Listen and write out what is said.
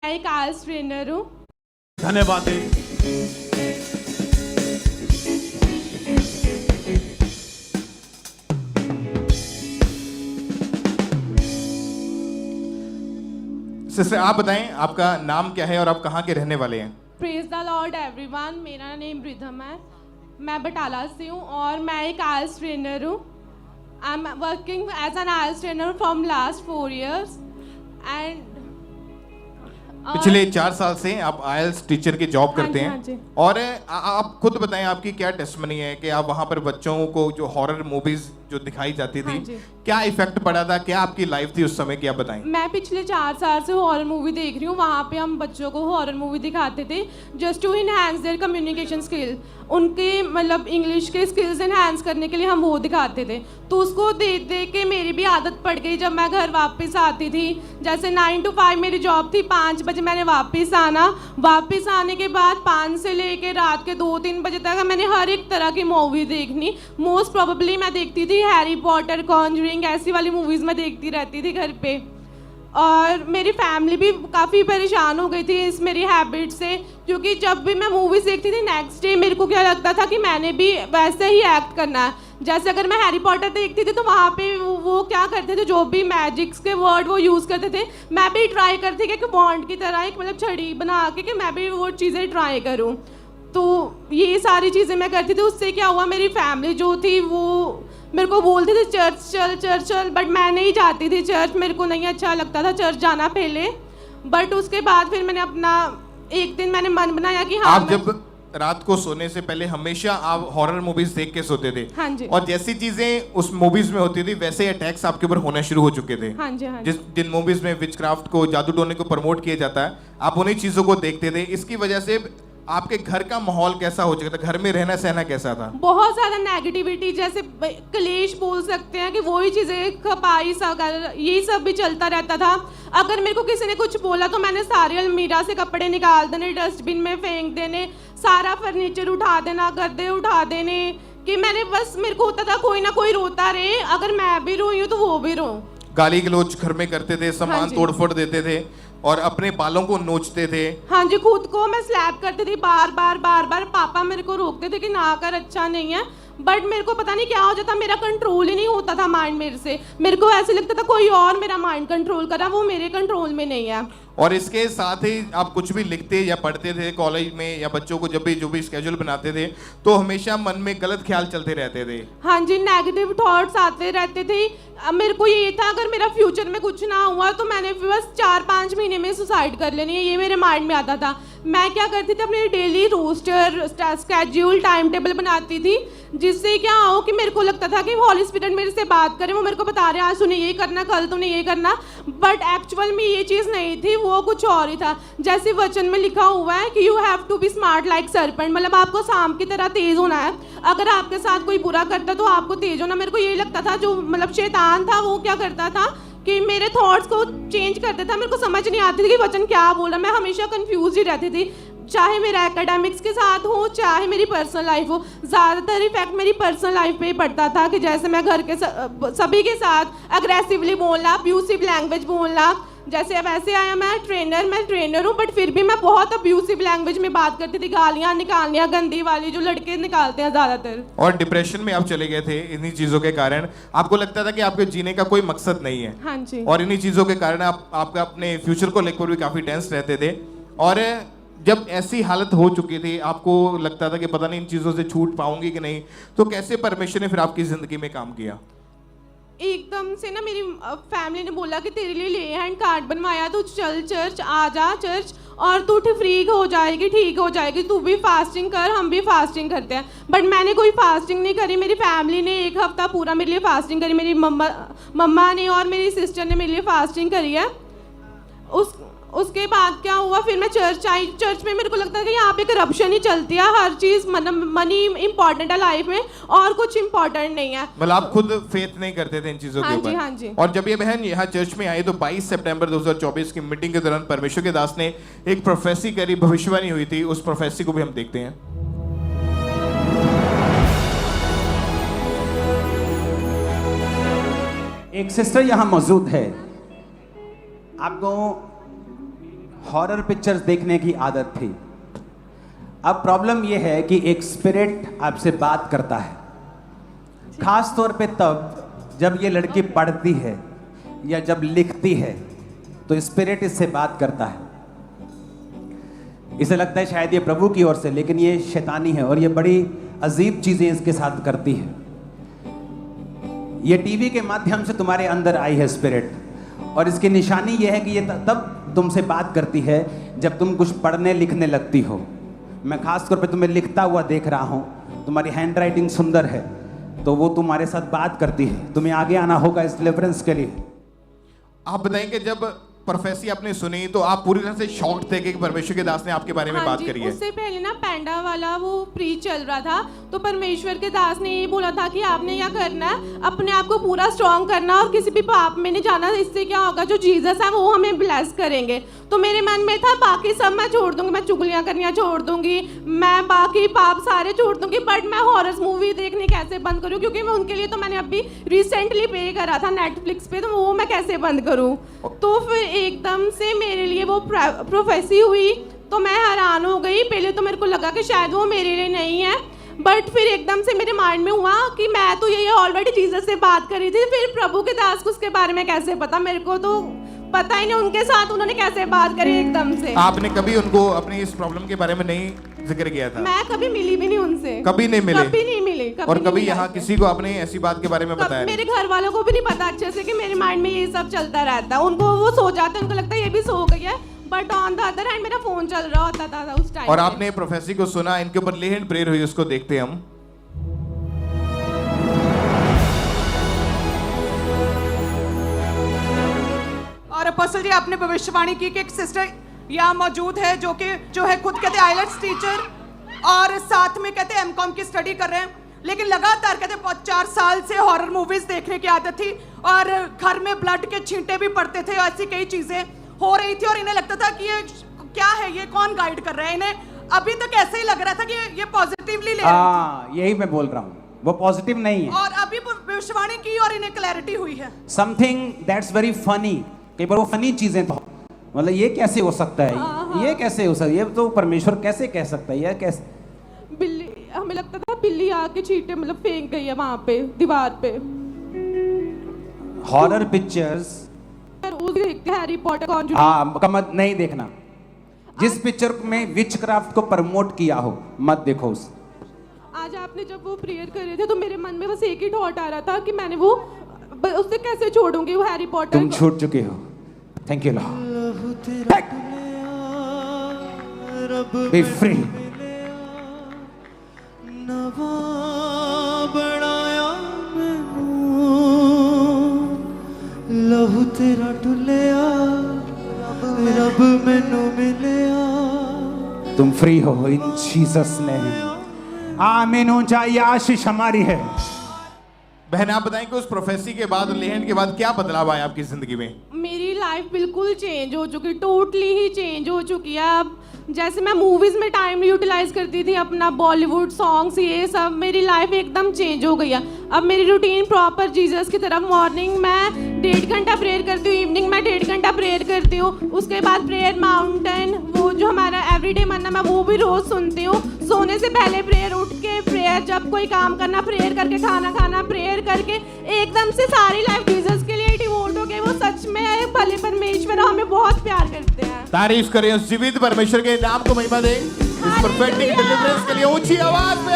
एक IELTS trainer हूँ। धन्यवाद। सिस्टर आप बताएं आपका नाम क्या है और आप कहाँ के रहने वाले हैं? प्रेज द लॉर्ड एवरीवन, मेरा नेम रिधम है, मैं बटाला से हूँ और मैं एक आइल्स ट्रेनर हूँ। I am working as an IELTS trainer from last 4 years and पिछले 4 साल से आप आईएलटीएस टीचर की जॉब करते हाँ हैं जी। और आप खुद बताएं आपकी क्या टेस्टमनी है कि आप वहाँ पर बच्चों को जो हॉरर मूवीज जो दिखाई जाती हाँ थी जी। क्या इफेक्ट पड़ा था, क्या आपकी लाइफ थी उस समय, क्या बताएं? मैं पिछले 4 साल से हॉरर मूवी देख रही हूँ। वहाँ पे हम बच्चों को हॉरर मूवी दिखाते थे just to enhance their communication skill, उनके मतलब इंग्लिश के स्किल्स इनहेंस करने के लिए हम वो दिखाते थे। तो उसको देख देख के मेरी भी आदत पड़ गई। जब मैं घर वापस आती थी, जैसे 9 to 5 मेरी जॉब थी, 5 बजे मैंने वापस आना, वापस आने के बाद 5 से लेके रात के 2-3 बजे तक मैंने हर एक तरह की मूवी देखनी। मोस्ट प्रोबेबली मैं देखती थी हैरी पॉटर, कॉन्जरिंग, ऐसी वाली मूवीज़ मैं देखती रहती थी घर पे। और मेरी फैमिली भी काफ़ी परेशान हो गई थी इस मेरी हैबिट से, क्योंकि जब भी मैं मूवीज़ देखती थी नेक्स्ट डे मेरे को क्या लगता था कि मैंने भी वैसे ही एक्ट करना है। जैसे अगर मैं हैरी पॉटर देखती थी तो वहाँ पे वो क्या करते थे, जो भी मैजिक्स के वर्ड वो यूज़ करते थे, मैं भी ट्राई करती कि बॉन्ड की तरह एक मतलब छड़ी बना के कि मैं भी वो चीज़ें ट्राई करूँ। तो ये सारी चीज़ें मैं करती थी। उससे क्या हुआ, मेरी फैमिली जो थी वो मेरे को बोलती थी चर्च चल चर्च चल, बट मैं नहीं जाती थी चर्च, मेरे को नहीं अच्छा लगता था चर्च जाना पहले। बट उसके बाद फिर मैंने अपना एक दिन मैंने मन बनाया कि हाँ, आप जब रात को सोने से पहले हमेशा आप हॉरर मूवीज देख के सोते थे? हाँ जी। और जैसी चीजें उस मूवीज में होती थी वैसे अटैक्स आपके ऊपर होने शुरू हो चुके थे? हाँ जी, हाँ जी। जिन मूवीज में विचक्राफ्ट को, जादू टोने को प्रमोट किया जाता है, आप उन्हीं चीजों को देखते थे। इसकी वजह से आपके घर का माहौल कैसा हो चुका था? घर में रहना सहना कैसा था? बहुत ज़्यादा नेगेटिविटी, जैसे क्लेश बोल सकते हैं कि वही चीज़ें, खपाई सगर, ये सब भी चलता रहता था। अगर मेरे को किसी ने कुछ बोला तो मैंने सारे अलमीरा से कपड़े निकाल देने, डस्टबिन में फेंक देने, सारा फर्नीचर उठा देना, गद्दे उठा देने, कि मैंने बस मेरे को होता था कोई ना कोई रोता रहे, अगर मैं भी रोई हूँ तो वो भी रो। गाली गलौज घर में करते थे, सामान हाँ तोड़फोड़ देते थे और अपने बालों को नोचते थे। हाँ जी, खुद को मैं स्लैप करती थी बार बार। पापा मेरे को रोकते थे कि ना कर, अच्छा नहीं है, बट मेरे को पता नहीं क्या हो जाता, मेरा कंट्रोल ही नहीं होता था माइंड मेरे से। मेरे को ऐसे लगता था कोई और मेरा माइंड कंट्रोल कर रहा, वो मेरे कंट्रोल में नहीं है। और इसके साथ ही आप कुछ भी लिखते या पढ़ते थे कॉलेज में, या बच्चों को जब भी जो भी स्केड्यूल बनाते थे, तो हमेशा मन में गलत ख्याल चलते रहते थे? हाँ जी, नेगेटिव थॉट्स आते रहते थे। मेरे को ये था अगर मेरा फ्यूचर में कुछ ना हुआ तो मैंने बस 4-5 महीने में सुसाइड कर लेनी है, ये मेरे माइंड में आता था। मैं क्या करती थी, अपने daily roster, schedule, time table बनाती थी, जिससे क्या हो कि मेरे को लगता था कि हॉली स्पिरिट मेरे से बात करे, वो मेरे को बता रहे आज तूने ये करना, कल तूने ये करना, बट एक्चुअल में ये चीज़ नहीं थी, वो कुछ और ही था। जैसे वचन में लिखा हुआ है कि you have to be smart like serpent, मतलब आपको सांप की तरह तेज होना है। अगर आपके साथ कोई बुरा करता तो आपको तेज होना। मेरे को ये लगता था जो मतलब शैतान था वो क्या करता था कि मेरे थॉट्स को चेंज कर देता। मेरे को समझ नहीं आती थी कि वचन क्या बोल रहा, मैं हमेशा कंफ्यूज ही रहती थी, चाहे मेरा एकेडमिक्स के साथ हो चाहे मेरी पर्सनल लाइफ हो। ज़्यादातर इफेक्ट मेरी पर्सनल लाइफ पे ही पड़ता था कि जैसे मैं घर के सभी के साथ अग्रेसिवली बोलना, अब्यूसिव लैंग्वेज बोलना। जैसे अब ऐसे आया मैं ट्रेनर हूँ, बट फिर भी मैं बहुत अब्यूसिव लैंग्वेज में बात करती थी, गालियाँ निकालनियाँ गंदी वाली जो लड़के निकालते हैं ज़्यादातर। और डिप्रेशन में आप चले गए थे इन्हीं चीज़ों के कारण? आपको लगता था कि आपके जीने का कोई मकसद नहीं है? हाँ जी। और इन्हीं चीज़ों के कारण आपका अपने फ्यूचर को लेकर भी काफ़ी टेंस रहते थे। और जब ऐसी हालत हो चुकी थी, आपको लगता था कि पता नहीं इन चीज़ों से छूट पाऊंगी कि नहीं, तो कैसे परमेश्वर ने फिर आपकी ज़िंदगी में काम किया? एकदम से ना मेरी फैमिली ने बोला कि तेरे लिए ले हैंड कार्ड बनवाया, तू चल चर्च, आ जा चर्च और तू फ्री हो जाएगी, ठीक हो जाएगी, तू भी फास्टिंग कर, हम भी फास्टिंग करते हैं। बट मैंने कोई फास्टिंग नहीं करी। मेरी फैमिली ने 1 हफ्ता पूरा मेरे लिए फास्टिंग करी, मेरी मम्मा ने और मेरी सिस्टर ने मेरे लिए फास्टिंग करी है। उसके बाद क्या हुआ, फिर मैं चर्च आई। चर्च में मेरे को लगता है कि यहाँ पे करप्शन ही चलती है, हर चीज़ मतलब मनी इंपॉर्टेंट है लाइफ में और कुछ इंपॉर्टेंट नहीं है। मतलब आप खुद फेथ नहीं करते थे इन चीज़ों के ऊपर? हाँ जी। और जब ये बहन यहाँ चर्च में आई तो 22 सितंबर 2024 की मीटिंग के दौरान परमेश्वर के दास ने एक प्रोफेसी करी, भविष्यवाणी हुई थी। उस प्रोफेसी को भी हम देखते हैं। एक सिस्टर यहाँ मौजूद है, आपको हॉरर पिक्चर्स देखने की आदत थी। अब प्रॉब्लम यह है कि एक स्पिरिट आपसे बात करता है, खास तौर पे तब जब ये लड़की पढ़ती है या जब लिखती है तो स्पिरिट इससे बात करता है। इसे लगता है शायद ये प्रभु की ओर से, लेकिन ये शैतानी है और ये बड़ी अजीब चीजें इसके साथ करती है। ये टीवी के माध्यम से तुम्हारे अंदर आई है स्पिरिट, और इसकी निशानी ये है कि ये तब तुमसे बात करती है जब तुम कुछ पढ़ने लिखने लगती हो। मैं खास तौर पे तुम्हें लिखता हुआ देख रहा हूँ, तुम्हारी हैंड राइटिंग सुंदर है, तो वो तुम्हारे साथ बात करती है। तुम्हें आगे आना होगा इस डिलीवरेंस के लिए। आप बताएंगे जब प्रोफेसी आपने सुनी तो आप पूरी तरह से शॉक्ड थे कि परमेश्वर के दास ने आपके बारे में हाँ बात जी, करी है। उससे पहले ना पैंडा वाला वो प्री चल रहा था, तो परमेश्वर के दास ने ये बोला था कि आपने क्या करना है, अपने आप को पूरा स्ट्रॉन्ग करना और किसी भी पाप में नहीं जाना। इससे क्या होगा, जो जीसस है वो हमें ब्लेस करेंगे। तो मेरे मन में था बाकी सब मैं छोड़ दूंगी, मैं चुगलियाँ करनियाँ छोड़ दूंगी, मैं बाकी पाप सारे छोड़ दूंगी, बट मैं हॉरर मूवी देखने कैसे बंद करूँ, क्योंकि मैं उनके लिए तो मैंने अभी रिसेंटली पे करा था नेटफ्लिक्स पे, तो वो मैं कैसे बंद करूँ। तो फिर एकदम से मेरे लिए वो प्रोफेसी हुई तो मैं हैरान हो गई। पहले तो मेरे को लगा कि शायद वो मेरे लिए नहीं है, बट फिर एकदम से मेरे माइंड में हुआ कि मैं तो ये ऑलरेडी जीसस से बात करी थी, फिर प्रभु के दास को उसके बारे में कैसे पता, मेरे को तो पता ही नहीं उनके साथ उन्होंने कैसे बात करी एकदम से। आपने कभी उनको अपनी इस प्रॉब्लम के बारे में नहीं जिक्र किया था? मैं कभी मिली भी नहीं उनसे, कभी नहीं मिले? कभी नहीं मिले। और कभी यहाँ किसी को आपने ऐसी बात के बारे में बताया? मेरे घर वालों को भी नहीं पता अच्छे से कि मेरे माइंड में ये सब चलता रहता है। उनको वो सो जाते हैं, उनको लगता है ये भी सो गई है, but on the other hand मेरा फोन चल रहा होता था उस टाइम। और आपने प्रोफेसी को सुना, इनके ऊपर ले हैंड प्रेयर हुई, उसको देखते हैं हम। और अपोस्टल जी, आपने भविष्यवाणी की कि एक सिस्टर यहाँ मौजूद है जो है खुद कहते आइलेट्स टीचर और साथ में कहते एमकॉम की स्टडी कर रहे हैं, लेकिन लगातार कहते 4 साल से हॉरर मूवीज देखने की आदत थी और घर में ब्लड के छींटे भी पड़ते थे, ऐसी कई चीजें हो रही थी और इन्हें लगता था कि ये क्या है, ये कौन गाइड कर रहा है इन्हें। अभी तक ऐसे ही लग रहा था कि ये पॉजिटिवली ले रही थी। यही मैं बोल रहा हूँ, वो पॉजिटिव नहीं है। और अभी भविष्यवाणी की और इन्हें क्लैरिटी हुई है। Something that's very funny. कई बार वो फनी चीजें तो मतलब ये कैसे हो सकता है, ये कैसे हो सकता है, ये तो परमेश्वर कैसे कह सकता है, ये कैसे। बिल्ली, हमें लगता था बिल्ली आके चींटे मतलब फेंक गई है वहां पे दीवार पे। Horror pictures Harry Potter conjuring मत नहीं देखना। जिस पिक्चर में विचक्राफ्ट को प्रमोट किया हो मत देखो उस। आज आपने जब वो प्रेयर कर रहे थे तो मेरे मन में बस एक ही थॉट आ रहा था कि मैंने वो उससे कैसे छोड़ूंगी वो हैरी पॉटर। तुम छूट चुके हो। Thank you Lord. B free. नवा बनाया मैनू लहू तेरा डुलिया रब मैनू मिलिया। तुम फ्री हो इन जीसस नेम। आमीन। ऊंचा ये आशीष हमारी है। बहन, आप बताएं कि उस प्रोफेसी के बाद, लेहन के बाद क्या बदलाव आया आपकी जिंदगी में? मेरी लाइफ बिल्कुल चेंज हो चुकी, टोटली ही चेंज हो चुकी है। अब जैसे मैं मूवीज में टाइम यूटिलाइज करती थी अपना, बॉलीवुड सॉन्ग्स ये सब, मेरी लाइफ एकदम चेंज हो गई है। अब मेरी रूटीन प्रॉपर जीसस की तरफ, मॉर्निंग मैं 1.5 घंटा प्रेयर करती हूँ, इवनिंग में 1.5 घंटा प्रेयर करती हूँ, उसके बाद प्रेयर माउंटेन वो जो हमारा एवरीडे मन्ना मैं वो भी रोज सुनती हूँ। सोने से पहले प्रेयर, उठ के प्रेयर, जब कोई काम करना प्रेयर करके, खाना खाना प्रेयर करके, एकदम से सारी लाइफ जीसस के लिए डिवोट हो गई। वो सच में भले परमेश्वर हमें बहुत प्यार करते हैं। तारीफ करें उस जीवित परमेश्वर के नाम को, महिमा दें इस परफेक्ट डिलीवरेंस के लिए। ऊंची आवाज में